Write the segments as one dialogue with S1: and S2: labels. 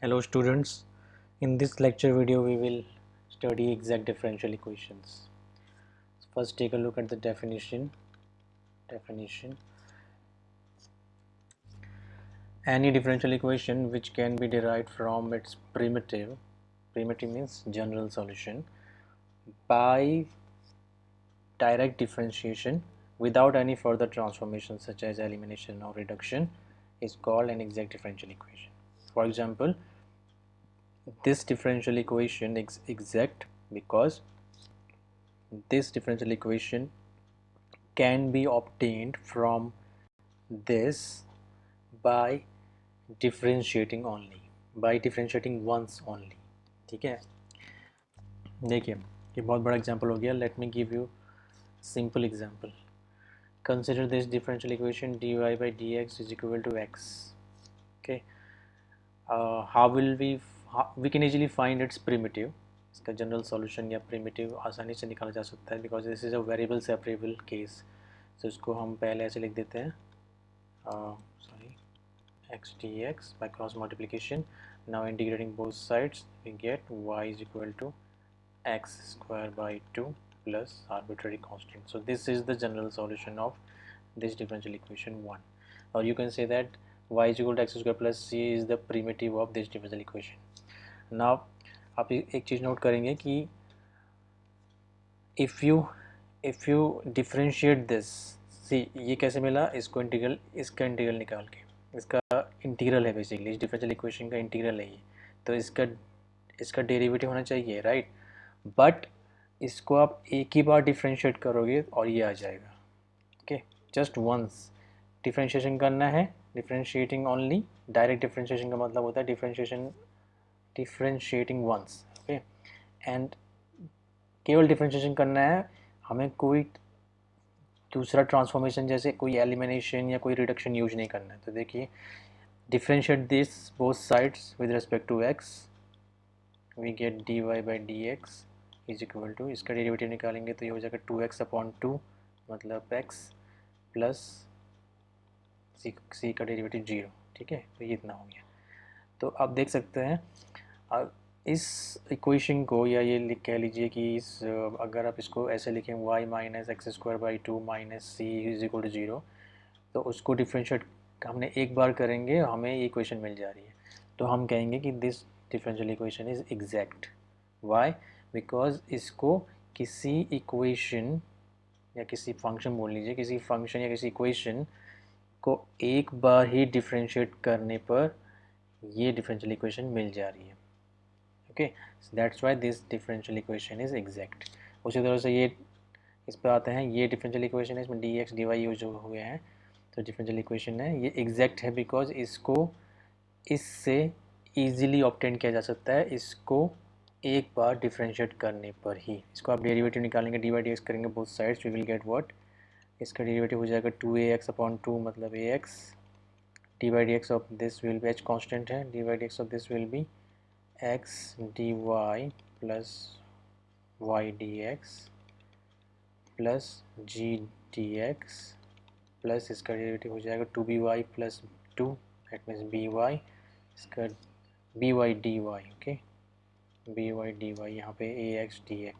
S1: Hello students, in this lecture video we will study exact differential equations. First take a look at the definition. Any differential equation which can be derived from its primitive means general solution, by direct differentiation without any further transformation such as elimination or reduction is called an exact differential equation. For example, this differential equation is exact because this differential equation can be obtained from this by differentiating once only. ठीक है, देखिए ये बहुत बड़ा example हो गया. Let me give you simple example. Consider this differential equation dy by dx is equal to x. Okay, how will we can easily find its primitive. इसका general solution या प्रिमिटिव आसानी से निकाला जा सकता है because this is a variable separable case. तो इसको हम पहले ऐसे लिख देते हैं, x dx by cross multiplication. Now integrating both sides we get y is equal to x square by 2 plus arbitrary constant. So this is the general solution of this differential equation 1, or you can say that y is equal to x square plus c is the primitive of this differential equation. Now आप एक चीज़ note करेंगे कि if you differentiate this, सी ये कैसे मिला, इसका integral निकाल के, इसका इंटीग्रल है बेसिकली, इस डिफरेंशियल इक्वेशन का इंटीग्रल है ये, तो इसका डेरिवेटिव होना चाहिए, राइट. बट इसको आप एक ही बार डिफ्रेंशिएट करोगे और ये आ जाएगा. ओके, जस्ट वंस डिफ्रेंशिएशन करना है, डिफ्रेंशिएटिंग ओनली. डायरेक्ट डिफ्रेंशिएशन का मतलब होता है डिफ्रेंशिएटिंग वंस. ओके, एंड केवल डिफ्रेंशिएशन करना है, हमें कोई दूसरा ट्रांसफॉर्मेशन जैसे कोई एलिमिनेशन या कोई रिडक्शन यूज नहीं करना है. तो देखिए, differentiate this both sides with respect to x, we get dy by dx is equal to, इसका डेरिवेटिव निकालेंगे तो ये हो जाएगा 2x/2 मतलब x प्लस c का डेरिवेटिव 0. ठीक है, तो ये इतना हो गया. तो आप देख सकते हैं इस इक्वेशन को, या ये कह लीजिए कि अगर आप इसको ऐसे लिखें y minus x square by 2 minus c is equal to 0, तो उसको डिफ्रेंशिएट हमने एक बार करेंगे, हमें ये इक्वेशन मिल जा रही है. तो हम कहेंगे कि this differential equation is exact. Why? Because इसको किसी इक्वेशन या किसी फंक्शन बोल लीजिए, किसी फंक्शन या किसी इक्वेशन को एक बार ही डिफ्रेंशिएट करने पर ये डिफरेंशियल इक्वेशन मिल जा रही है. Okay, that's why this differential equation is exact. उसी तरह से ये इस पर आते हैं, ये डिफरेंशियल इक्वेशन है, इसमें d x d y use हुए हैं, तो डिफरेंशियल इक्वेशन है, ये एग्जैक्ट है बिकॉज इसको इससे ईजिली ऑब्टेन किया जा सकता है, इसको एक बार डिफरेंशिएट करने पर ही. इसको आप डेरिवेटिव निकालेंगे, डी वाई डी एक्स करेंगे both sides, we will get what, इसका डेरिवेटिव हो जाएगा 2ax/2 मतलब ax, D Y D x of this will be, H constant है, D Y D x of this will be x dy plus y dx plus g dx plus इसका derivative हो जाएगा 2by plus 2, that means by, इसका by dy. Okay, by dy, यहाँ पे ax dx.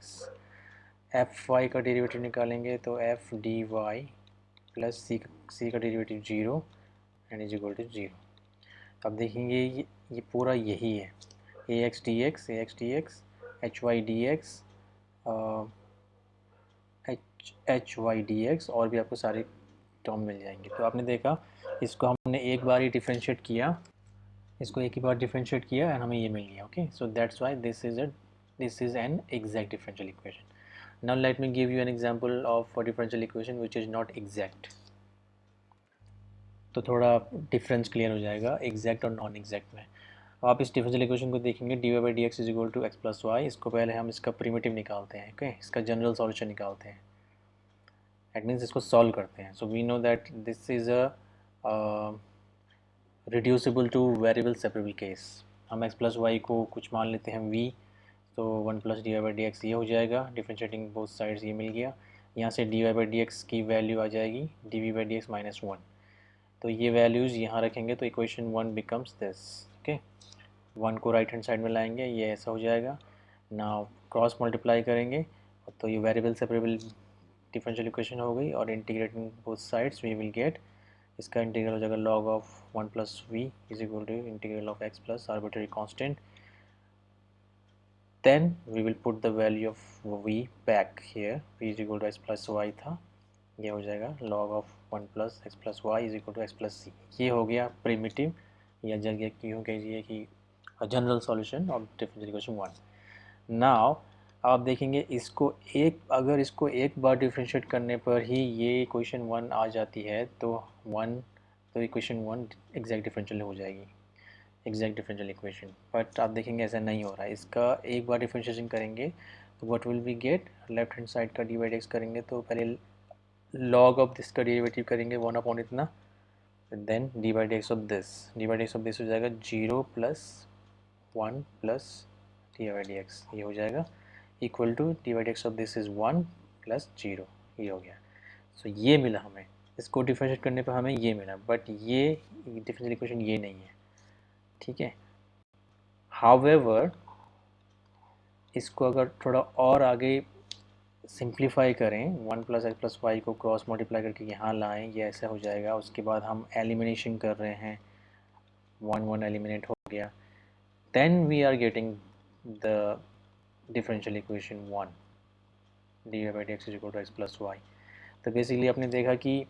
S1: fy का derivative निकालेंगे तो f dy plus c का derivative 0 and is equal to 0. अब देखेंगे ये पूरा यही है, ax dx, hy dx, hy dx, और भी आपको सारे टर्म मिल जाएंगे. तो आपने देखा, इसको हमने एक बार ही डिफरेंशिएट किया, एंड हमें ये मिल गया. Okay, so that's why this is an exact differential equation. Now let me give you an example of a differential equation which is not exact. तो थोड़ा डिफरेंस क्लियर हो जाएगा एग्जैक्ट और नॉन एग्जैक्ट में. आप इस डिफरेंशियल इक्वेशन को देखेंगे, d y by d x is equal to x plus y. इसको पहले हम इसका प्रिमिटिव निकालते हैं. ओके, इसका जनरल सॉल्यूशन निकालते हैं, दैट मीन्स इसको सॉल्व करते हैं. So we know that this is a reducible to variable separable case. हम एक्स प्लस वाई को कुछ मान लेते हैं v, तो 1 plus d y by d x ये हो जाएगा, डिफ्रेंशिएटिंग बोथ साइड्स ये मिल गया. यहाँ से d y by d x की वैल्यू आ जाएगी d v by d x -1. तो ये वैल्यूज़ यहाँ रखेंगे तो इक्वेशन 1 बिकम्स दिस. ओके, 1 को राइट हैंड साइड में लाएंगे, ये ऐसा हो जाएगा। नाउ क्रॉस मल्टीप्लाई करेंगे तो ये वेरिएबल सेपरेबल डिफरेंशियल इक्वेशन हो गई, और integrating both sides we will get, इसका इंटीग्रल हो जाएगा log of 1 plus v is equal to integral of x plus arbitrary constant. Then we will put the value of v back here, v is equal to x plus y था, ये हो जाएगा log of 1 plus x plus y is equal to x plus c। ये हो गया primitive, या जगह क्यों कहिए कि general solution of differential equation 1। Now आप देखेंगे इसको अगर इसको एक बार डिफरेंशिएट करने पर ही ये इक्वेशन 1 आ जाती है तो इक्वेशन 1 एग्जैक्ट डिफरेंशियल हो जाएगी, एग्जैक्ट डिफरेंशियल इक्वेशन। बट आप देखेंगे ऐसा नहीं हो रहा है, इसका एक बार डिफरेंशिएशन करेंगे तो what will be get, left hand side का डी बाई एक्स करेंगे तो पहले लॉग ऑफ दिस का डेरिवेटिव करेंगे 1 अपॉन इतना, then d by d x of this हो जाएगा 0 plus 1 plus d by d x, ये हो जाएगा equal to d by d x of this is 1 plus 0, ये हो गया। सो ये मिला हमें, इसको डिफरेंशिएट करने पर हमें ये मिला, बट ये डिफरेंशियल इक्वेशन ये नहीं है, ठीक है। हाउएवर इसको अगर थोड़ा और आगे सिंप्लीफाई करें, 1 प्लस एक्स प्लस वाई को क्रॉस मल्टीप्लाई करके यहाँ लाएं, ये ऐसा हो जाएगा। उसके बाद हम एलिमिनेशन कर रहे हैं, 1 एलिमिनेट हो गया, then we are getting the differential equation 1 d by d x is equal to x plus y. तो बेसिकली आपने देखा कि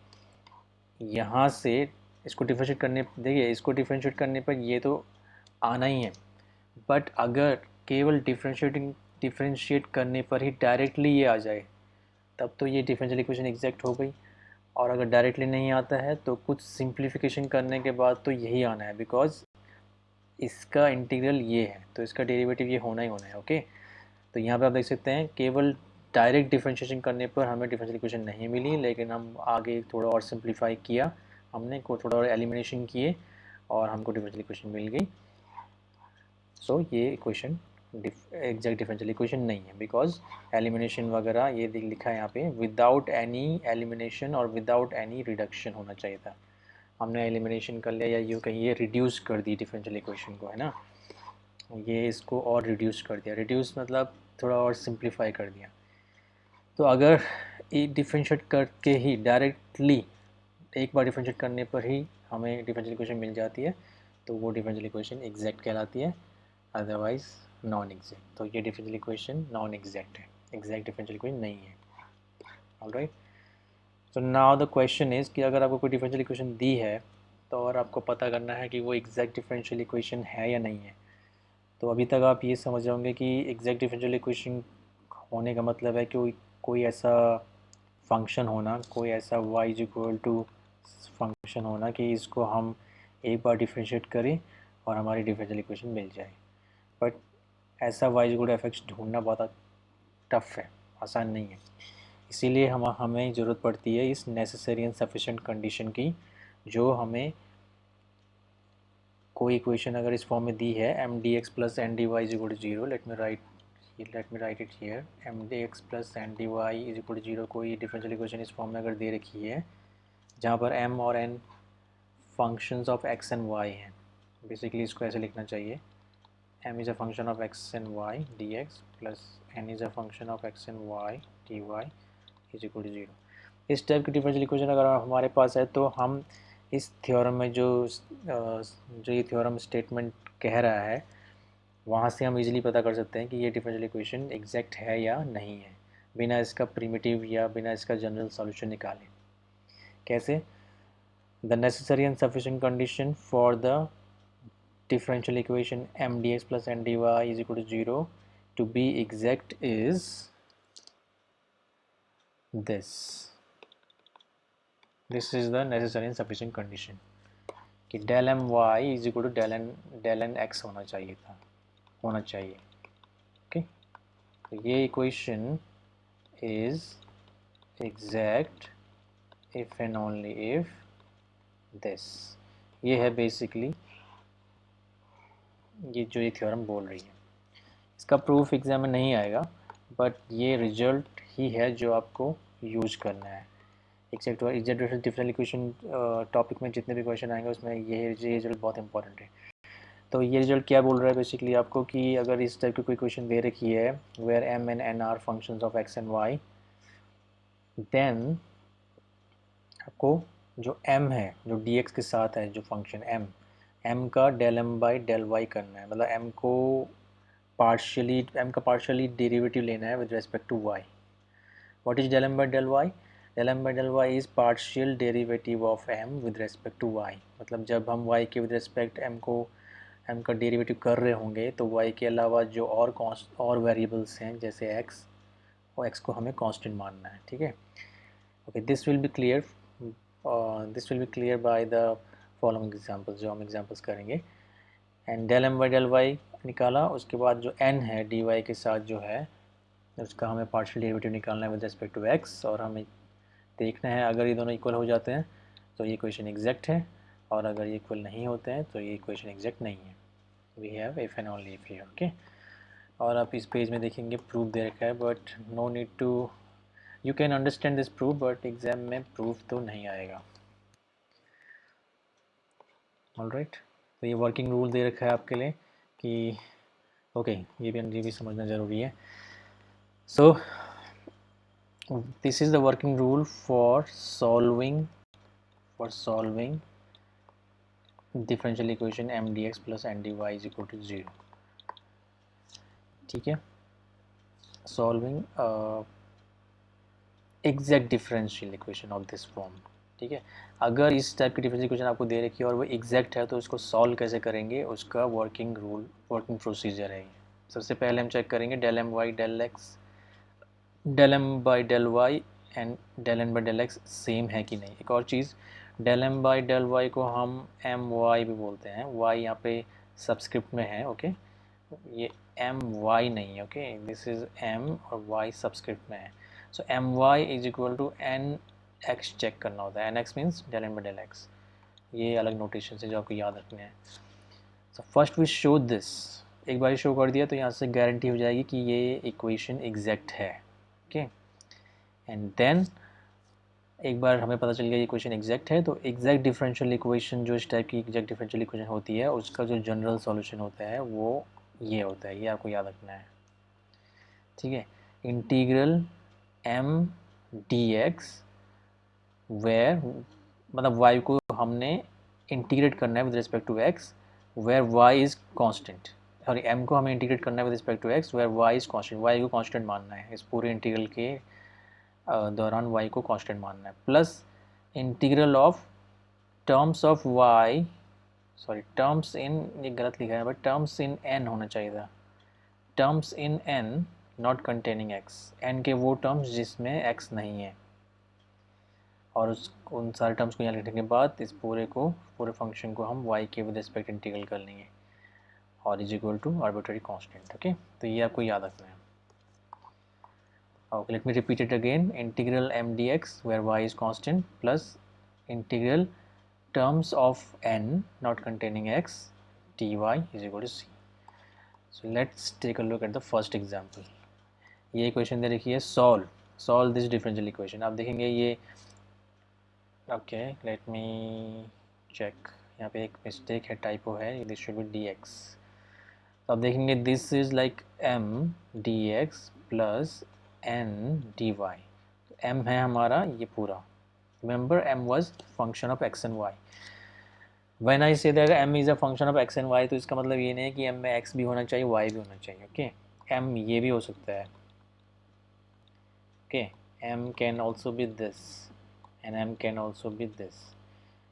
S1: यहाँ से इसको डिफरेंशिएट करने, देखिए इसको डिफरेंशिएट करने पर ये तो आना ही है, बट अगर केवल डिफरेंशिएट करने पर ही डायरेक्टली ये आ जाए तब तो ये डिफरेंशियल इक्वेशन एग्जैक्ट हो गई, और अगर डायरेक्टली नहीं आता है तो कुछ सिंप्लीफिकेशन करने के बाद तो यही आना है, बिकॉज इसका इंटीग्रल ये है तो इसका डेरिवेटिव ये होना ही होना है। ओके, तो यहाँ पे आप देख सकते हैं केवल डायरेक्ट डिफरेंशिएशन करने पर हमें डिफरेंशियल इक्वेशन नहीं मिली, लेकिन हम आगे थोड़ा और सिंप्लीफाई किया हमने, को थोड़ा और एलिमिनेशन किए और हमको डिफरेंशियल इक्वेशन मिल गई। सो ये इक्वेशन एग्जैक्ट डिफरेंशियल इक्वेशन नहीं है, बिकॉज एलिमिनेशन वगैरह ये लिखा है यहाँ पे, विदाउट एनी एलिमिनेशन और विदाउट एनी रिडक्शन होना चाहिए था। हमने एलिमिनेशन कर लिया, या यूँ कहीं ये रिड्यूस कर दी डिफरेंशियल इक्वेशन को, है ना, ये इसको और रिड्यूस कर दिया, रिड्यूस मतलब थोड़ा और सिंप्लीफाई कर दिया। तो अगर ये डिफरेंशिएट करके ही डायरेक्टली एक बार डिफरेंशिएट करने पर ही हमें डिफरेंशियल इक्वेशन मिल जाती है तो वो डिफरेंशियल इक्वेशन एग्जैक्ट कहलाती है, अदरवाइज नॉन एग्जैक्ट। तो ये डिफरेंशियल इक्वेशन नॉन एग्जैक्ट है, एग्जैक्ट डिफरेंशियल इक्वेशन नहीं है। Alright, so now the question is कि अगर आपको कोई डिफरेंशियल इक्वेशन दी है तो और आपको पता करना है कि वो एग्जैक्ट डिफरेंशियल इक्वेशन है या नहीं है। तो अभी तक आप ये समझ जाओगे कि एग्जैक्ट डिफरेंशियल इक्वेशन होने का मतलब है कि कोई ऐसा फंक्शन होना, कोई ऐसा y is equal to function होना कि इसको हम एक बार डिफरेंशिएट करें और हमारी डिफरेंशियल इक्वेशन मिल जाए। बट ऐसा y is equal to f x ढूंढना बहुत टफ है, आसान नहीं है। इसीलिए हमें ज़रूरत पड़ती है इस नेसेसरी एंड सफिशेंट कंडीशन की, जो हमें कोई इक्वेशन अगर इस फॉर्म में दी है m d x plus n d y is equal to zero, let me write it here, m d x plus n d y is equal to zero, कोई डिफरेंशियल इक्वेशन इस form में अगर दे रखी है जहाँ पर m और n functions of x and y हैं। बेसिकली इसको ऐसे लिखना चाहिए, m is a function of x and y dx plus n is a function of x and y dy is equal to zero. इस type की differential equation अगर हमारे पास है तो हम इस थ्योरम में जो ये थ्योरम स्टेटमेंट कह रहा है वहाँ से हम इजीली पता कर सकते हैं कि ये डिफरेंशियल इक्वेशन एग्जैक्ट है या नहीं है, बिना इसका प्रिमिटिव या बिना इसका जनरल सॉल्यूशन निकाले। कैसे? The necessary and sufficient condition for the differential equation m dx plus n dy is equal to 0 to be exact is this. This is the necessary and sufficient condition कि del m y is equal to del n x होना चाहिए okay. तो ये equation is exact if and only if this, ये है basically ये जो ये थ्योरम बोल रही है। इसका प्रूफ एग्जाम में नहीं आएगा, बट ये रिजल्ट ही है जो आपको यूज करना है। एग्जैक्ट डिफरेंशियल इक्वेशन टॉपिक में जितने भी क्वेश्चन आएंगे उसमें ये रिजल्ट बहुत इंपॉर्टेंट है। तो ये रिजल्ट क्या बोल रहा है बेसिकली आपको कि अगर इस टाइप की कोई क्वेश्चन दे रखी है where m and n are functions of x and y, then आपको जो m है जो dx के साथ है जो फंक्शन m का del m by del y करना है, मतलब m का पार्शियली डेरिवेटिव लेना है with respect to y। What is del m by del y? Del m by del y is partial derivative of m with respect to y। मतलब जब हम y के विद रेस्पेक्ट m का derivative कर रहे होंगे तो y के अलावा जो और वेरिएबल्स हैं जैसे x, और x को हमें कांस्टेंट मानना है, ठीक है। Okay, this will be clear by the following examples, जो हम एग्जांपल्स करेंगे। And del m by del y निकाला, उसके बाद जो n है dy के साथ जो है उसका हमें पार्शियल डेरिवेटिव निकालना है विद रिस्पेक्ट टू x, और हमें देखना है अगर ये दोनों इक्वल हो जाते हैं तो ये इक्वेशन एग्जैक्ट है, और अगर ये इक्वल नहीं होते हैं तो ये इक्वेशन एग्जैक्ट नहीं है। We have if and only if here, okay. और आप इस पेज में देखेंगे प्रूफ दे रखा है, but no need to, you can understand this proof, but exam में प्रूफ तो नहीं आएगा। ऑलराइट, तो ये वर्किंग रूल दे रखा है आपके लिए कि ओके, ये भी समझना ज़रूरी है। So this is the working rule for solving differential equation m dx plus n dy is equal to 0, ठीक है। Solving exact differential equation of this form, ठीक है। अगर इस टाइप की डिफरेंशियल इक्वेशन आपको दे रखी है और वो एग्जैक्ट है तो उसको सॉल्व कैसे करेंगे, उसका वर्किंग प्रोसीजर है। सबसे पहले हम चेक करेंगे del m by del Y and del n by del x same है कि नहीं। एक और चीज़, del m by del Y को हम एम वाई भी बोलते हैं, y यहाँ पे सबस्क्रिप्ट में है, ओके। ये एम वाई नहीं है, ओके, दिस इज़ m और y सबस्क्रिप्ट में है। So M Y is equal to N X check करना होता है, N X means del n by del x। ये अलग नोटेशन से जो आपको याद रखने हैं। So first we show this, एक बार शो कर दिया तो यहाँ से गारंटी हो जाएगी कि ये इक्वेशन एग्जैक्ट है, ओके। एंड देन एक बार हमें पता चल गया ये इक्वेशन एग्जैक्ट है, तो एग्जैक्ट डिफरेंशियल इक्वेशन जो इस टाइप की एग्जैक्ट डिफरेंशियल इक्वेशन होती है उसका जो जनरल सॉल्यूशन होता है वो ये होता है, ये आपको याद रखना है, ठीक है। इंटीग्रल m dx वेयर, मतलब y को हमने इंटीग्रेट करना है with respect to x where y is constant, sorry m को हमें इंटीग्रेट करना है with respect to x where y is constant, y को कांस्टेंट मानना है इस पूरे इंटीग्रल के दौरान y को कांस्टेंट मानना है, plus integral of terms of y, sorry terms in, ये गलत लिखा है बट टर्म्स इन n होना चाहिए था, terms in n not containing x, n के वो टर्म्स जिसमें x नहीं है, और उन सारे टर्म्स को यहाँ लिखने के बाद इस पूरे फंक्शन को हम y के विद रिस्पेक्ट इंटीग्रल कर लेंगे और is equal to arbitrary constant, okay. तो ये आपको याद रखना है। Okay, let me repeat it again. Integral m dx where y is constant plus integral terms of n not containing x dy is equal to c. So let's take a look at the first example. ये equation दे रखी है, solve this differential equation। आप देखेंगे ये, okay, let me check, यहाँ पे एक मिस्टेक है, टाइपो है, this should be dx। तो आप देखेंगे this is like m dx plus n dy, m है हमारा ये पूरा, remember m was function of x and y। when I say that m is a function of x and y, तो इसका मतलब ये नहीं है कि m में x भी होना चाहिए y भी होना चाहिए, ओके। m ये भी हो सकता है, okay, m can also be this and m can also be this।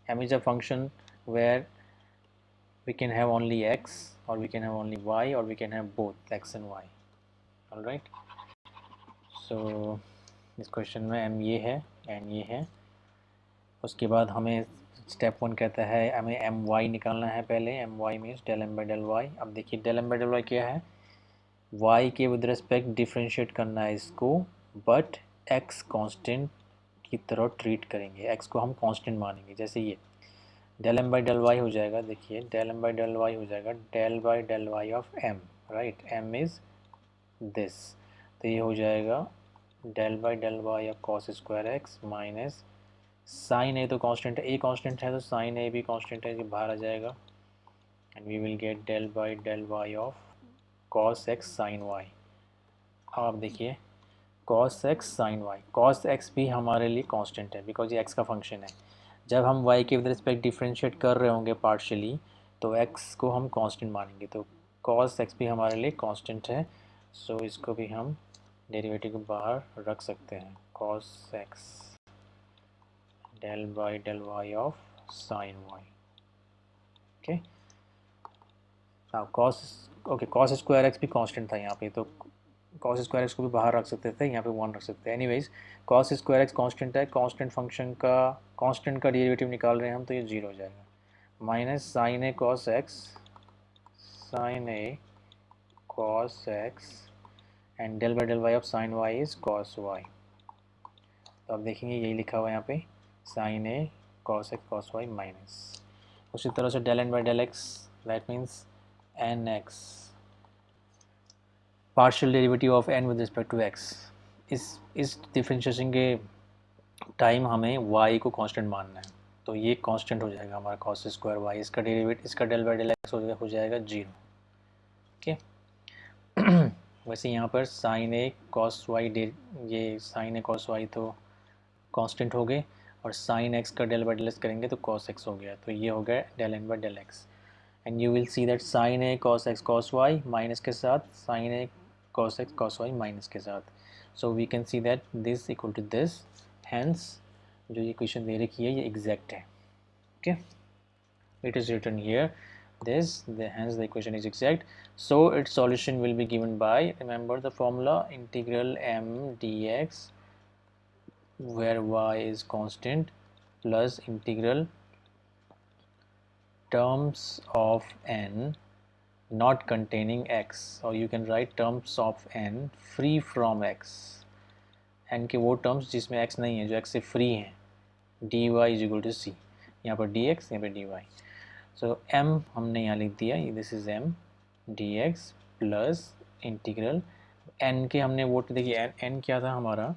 S1: m is a function where we can have only x or we can have only y or we can have both x and y, all right। so इस question में m ये है n ये है, उसके बाद हमें step 1 कहता है हमें एम वाई निकालना है पहले, m y means del M by del y. अब देखिए del M by del y क्या है, वाई के विद रिस्पेक्ट डिफ्रेंशिएट करना है इसको, बट एक्स कांस्टेंट की तरह ट्रीट करेंगे, एक्स को हम कांस्टेंट मानेंगे। जैसे ये del M by del Y हो जाएगा, देखिए del M by del Y हो जाएगा del by del Y of M, right, M is this, तो ये हो जाएगा del by del Y of cos square X minus sine A तो कांस्टेंट है, ए कांस्टेंट है तो साइन ए भी कांस्टेंट है, ये बाहर आ जाएगा, and we will get del by del Y of cos x sine y. अब आप देखिए cos x sine y, cos x भी हमारे लिए कांस्टेंट है बिकॉज ये एक्स का फंक्शन है। जब हम वाई के विद रिस्पेक्ट डिफरेंशिएट कर रहे होंगे पार्शियली तो एक्स को हम कांस्टेंट मानेंगे, तो कॉस एक्स भी हमारे लिए कांस्टेंट है। सो इसको भी हम डेरिवेटिव को बाहर रख सकते हैं, cos X del by del Y of sine Y. Okay, हाँ cos, okay cos square X भी कांस्टेंट था यहाँ पे, तो कॉस स्क्वायर एक्स को भी बाहर रख सकते थे, यहाँ पे 1 रख सकते हैं। Anyways cos square x constant है, कांस्टेंट फंक्शन का कांस्टेंट का डेरिवेटिव निकाल रहे हैं हम, तो ये 0 हो जाएगा। Minus sine A cos x, sine A cos x and del by del Y of sine y is cos y. तो आप देखेंगे यही लिखा हुआ है यहाँ पे, साइन ए कॉस एक्स वाई माइनस। उसी तरह से del N by del x, that means N x partial derivative of n with respect to x. इस डिफ्रेंशिएशन के टाइम हमें y को कांस्टेंट मानना है, तो ये कांस्टेंट हो जाएगा हमारा कॉस स्क्वायर y, इसका डेरिवेटिव इसका डेल बाई डेल एक्स हो जाएगा 0। ओके वैसे यहाँ पर साइन ए कॉस वाई, ये साइन ए कॉस वाई तो कांस्टेंट हो गए, और साइन एक्स का डेल बाई डेल एक्स करेंगे तो कॉस एक्स हो गया, तो ये हो गया del N by del X. And you will see that sine A cos X cos Y minus के साथ साइन ए cos X cos Y minus के साथ, so we can see that this equal to this, hence जो ये equation दे रखी है ये एग्जैक्ट है। Okay, it is written here this, hence the equation is exact, so its solution will be given by, remember the formula, integral m dx where y is constant plus integral terms of n not containing x, or you can write terms of n free from x, n के वो terms जिसमें x नहीं है, जो x से free हैं, dy is equal to c, यहाँ पर dx, यहाँ पर dy। सो m हमने यहाँ लिख दिया, this is m dx plus integral n के हमने वो देखिए n क्या था हमारा,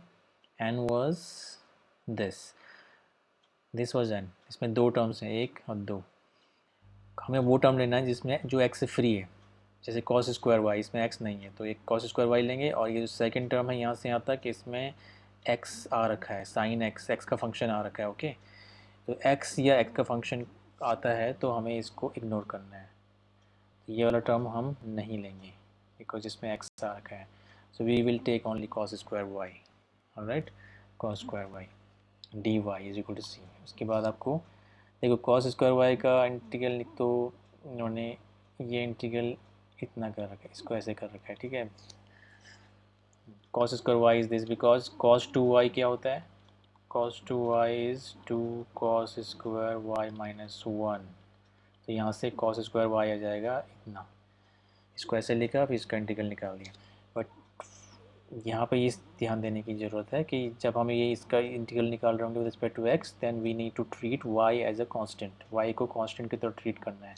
S1: n was this was n, इसमें दो टर्म्स हैं, एक और दो, हमें वो टर्म लेना है जिसमें जो x से फ्री है, जैसे cos स्क्वायर y, इसमें x नहीं है तो एक cos स्क्वायर y लेंगे, और ये जो सेकंड टर्म है यहाँ से यहाँ तक इसमें x आ रखा है, साइन x का फंक्शन आ रखा है। ओके, तो x या x का फंक्शन आता है तो हमें इसको इग्नोर करना है, ये वाला टर्म हम नहीं लेंगे बिकॉज इसमें x आ रखा है, so we will take only cos square y, alright, cos square y dy is equal to c। उसके बाद आपको देखो cos स्क्वायर y का इंटीग्रल, तो इन्होंने ये इंटीग्रल इतना कर रखा है, इसको ऐसे कर रखा है, ठीक है। cos square y is this because cos 2y क्या होता है, cos 2y is 2 cos square y minus 1, तो यहाँ से cos स्क्वायर y आ जाएगा इतना, इसको ऐसे लिखा फिर इसका इंटीग्रल निकाल दिया। बट यहाँ पे ये ध्यान देने की ज़रूरत है कि जब हमें ये इसका इंटीग्रल निकाल रहे होंगे with respect to x, then we need to treat y as a constant, y को कांस्टेंट की तरह ट्रीट करना है।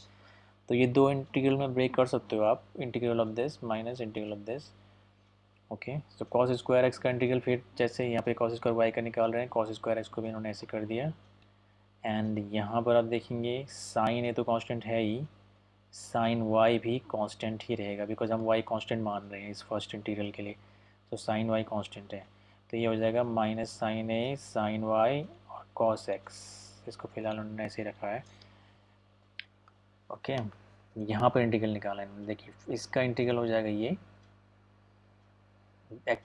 S1: तो ये दो इंटीग्रल में ब्रेक कर सकते हो आप, integral of this minus integral of this. Okay, तो cos स्क्वायर एक्स का इंटीग्रल, फिर जैसे यहाँ पे cos स्क्वायर y का निकाल रहे हैं, cos स्क्वायर एक्स को भी इन्होंने ऐसे कर दिया। एंड यहाँ पर आप देखेंगे साइन ए तो कांस्टेंट है ही, साइन y भी कांस्टेंट ही रहेगा बिकॉज हम y कांस्टेंट मान रहे हैं इस फर्स्ट इंटीग्रल के लिए, तो साइन y कांस्टेंट है, तो ये हो जाएगा minus sine a sine y और cos x, इसको फिलहाल उन्होंने ऐसे ही रखा है। ओके, यहाँ पर इंटीग्रल निकाला है, देखिए इसका इंटीग्रल हो जाएगा ये एक्स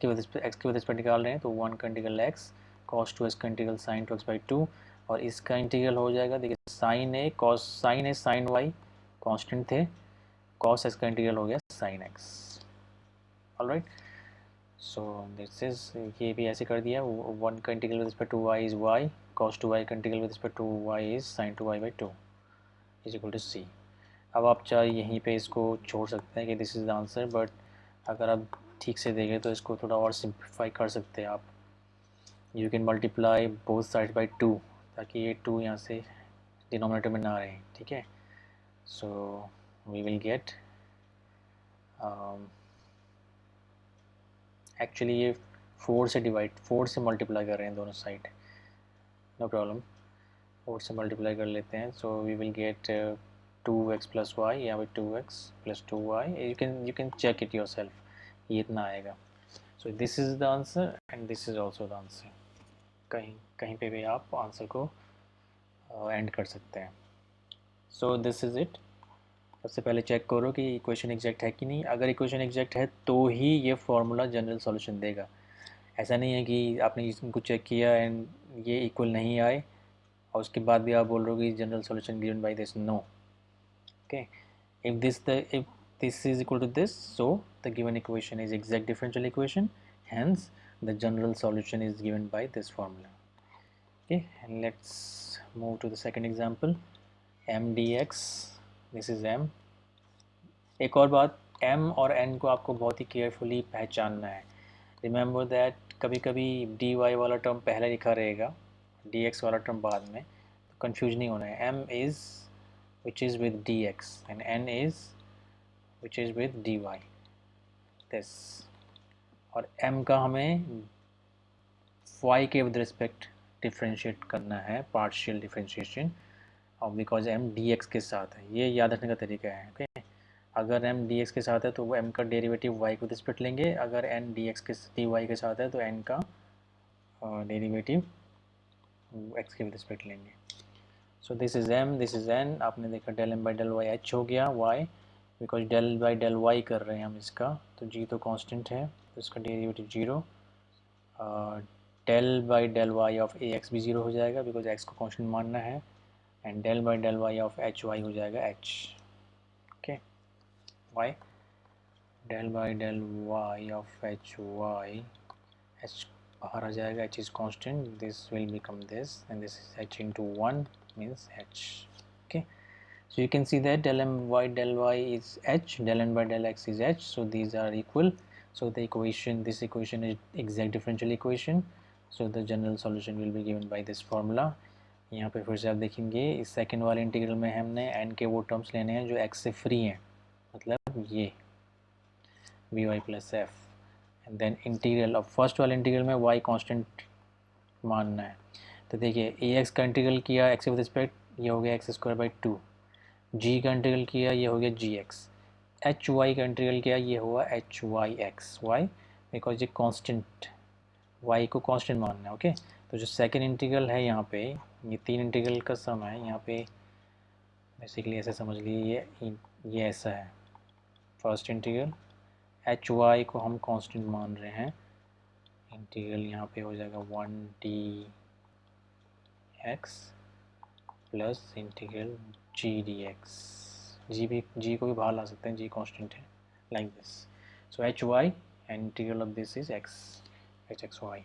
S1: के वजह पर निकाल रहे हैं, तो 1 का इंटीग्रल x, cos 2x का इंटीग्रल sin 2x बाई 2, और इसका इंटीग्रल हो जाएगा, देखिए sine a sine y constant थे, cos x का इंटीग्रल हो गया sin x। Alright, so this is, ये भी ऐसे कर दिया, 1 का integral with respect to y is y, cos 2y का integral with respect to y is sin 2y by 2 is equal to c। अब आप चाहे यहीं पे इसको छोड़ सकते हैं कि this is the answer, but अगर आप ठीक से देखें तो इसको थोड़ा और सिंप्लीफाई कर सकते हैं आप, you can multiply both side by 2, ताकि ये 2 यहाँ से डिनोमिनेटर में ना रहे, ठीक है। So we will get, actually ये 4 से मल्टीप्लाई कर रहे हैं दोनों साइड, नो प्रॉब्लम, 4 से मल्टीप्लाई कर लेते हैं, so we will get 2x plus y या फिर 2x plus 2y, you can check it yourself, ये इतना आएगा. So this is the answer and this is also the answer. कहीं कहीं पे भी आप आंसर को एंड कर सकते हैं. So this is it. सबसे पहले चेक करो कि इक्वेशन एग्जैक्ट है कि नहीं. अगर इक्वेशन एग्जैक्ट है तो ही ये फार्मूला जनरल सॉल्यूशन देगा. ऐसा नहीं है कि आपने इनको चेक किया एंड ये इक्वल नहीं आए और उसके बाद भी आप बोल रहे हो कि general solution given by this. No. Okay, if this is equal to this, so the given equation is exact differential equation, hence the general solution is given by this formula. Okay, and let's move to the second example. M dx, this is m. एक और बात, m और n को आपको बहुत ही carefully पहचानना है. Remember that कभी कभी dy वाला टर्म पहले लिखा रहेगा, dx वाला टर्म बाद में, तो कंफ्यूज नहीं होना है. m is which is with dx and n is which is with dy, this. और m का हमें y के विद रिस्पेक्ट डिफ्रेंशिएट करना है, पार्शियल डिफ्रेंशिएशन, और बिकॉज m dx के साथ है. ये याद रखने का तरीका है. ओके, अगर m dx के साथ है तो वो m का डेरिवेटिव y को रिस्पेक्ट लेंगे, अगर n dx के dy के साथ है तो n का डेरिवेटिव x के रिस्पेक्ट लेंगे. सो this is m, this is n. आपने देखा del m by del y h हो गया, y because del by del y कर रहे हैं हम इसका, तो g तो कांस्टेंट है तो इसका derivative 0. del by del y of ax भी 0 हो जाएगा बिकॉज x को कांस्टेंट मानना है, and del by del y of hy हो जाएगा h. Okay, y del by del y of hy, h बाहर आ जाएगा, h is constant, this will become this and this is h into 1 means h. Okay, so you can see that del my del y is h, del n by del x is h, so these are equal. So the equation, this equation is exact differential equation, so the general solution will be given by this formula. यहाँ पे फिर से आप देखेंगे इस second वाले integral में हमने n के वो टर्म्स लेने हैं जो x से फ्री हैं, मतलब ये by plus f, and then integral of first वाले इंटीग्रल में y कांस्टेंट मानना है. तो देखिए ax का इंटीग्रल किया x विद रिस्पेक्ट, ये हो गया x²/2. g का इंटीग्रल किया, ये हो गया gx. hy का इंटीग्रल किया, ये हुआ hyx. y बिकॉज ये कांस्टेंट, y को कांस्टेंट मानना है. ओके, तो जो सेकंड इंटीग्रल है यहाँ पे, ये तीन इंटीग्रल का सम है. यहाँ पे बेसिकली ऐसे समझ लीजिए, ये ऐसा है. फर्स्ट इंटीग्रल hy को हम कांस्टेंट मान रहे हैं, इंटीग्रल यहाँ पे हो जाएगा 1dx plus integral g dx. g को भी बाहर ला सकते हैं, g कांस्टेंट है, like this. So hy and integral of this is x, hxy.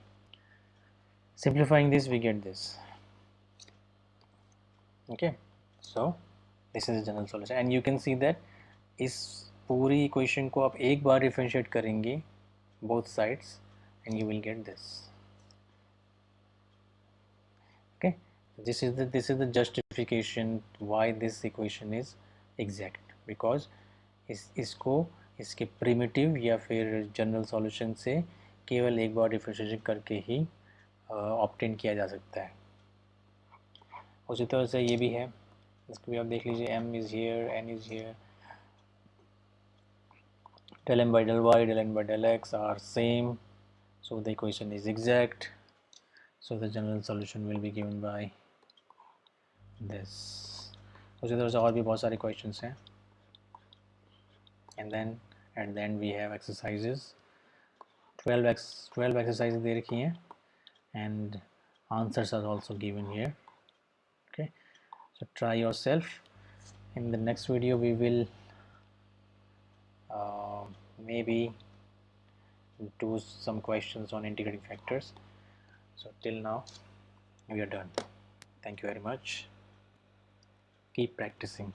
S1: Simplifying this we get this. Okay, so this is the general solution and you can see that इस पूरी equation को आप एक बार differentiate करेंगे both sides and you will get this. Okay, this is the justification why this equation is exact, because इसको इसके primitive या फिर जनरल सॉल्यूशन से केवल एक बार डिफरेंशिएशन करके ही ऑब्टेन किया जा सकता है. उसी तरह से ये भी है, इसको भी आप देख लीजिए. m is here, n is here, del m by del y, del n by del x are same, so the equation is exact, so the general solution will be given by this. उसी तरह से और भी बहुत सारे questions हैं, and then at the end we have exercises. 12 exercises दे रखी हैं and answers are also given here. Okay, so try yourself. In the next video we will maybe do some questions on integrating factors. So till now we are done. Thank you very much. Keep practicing.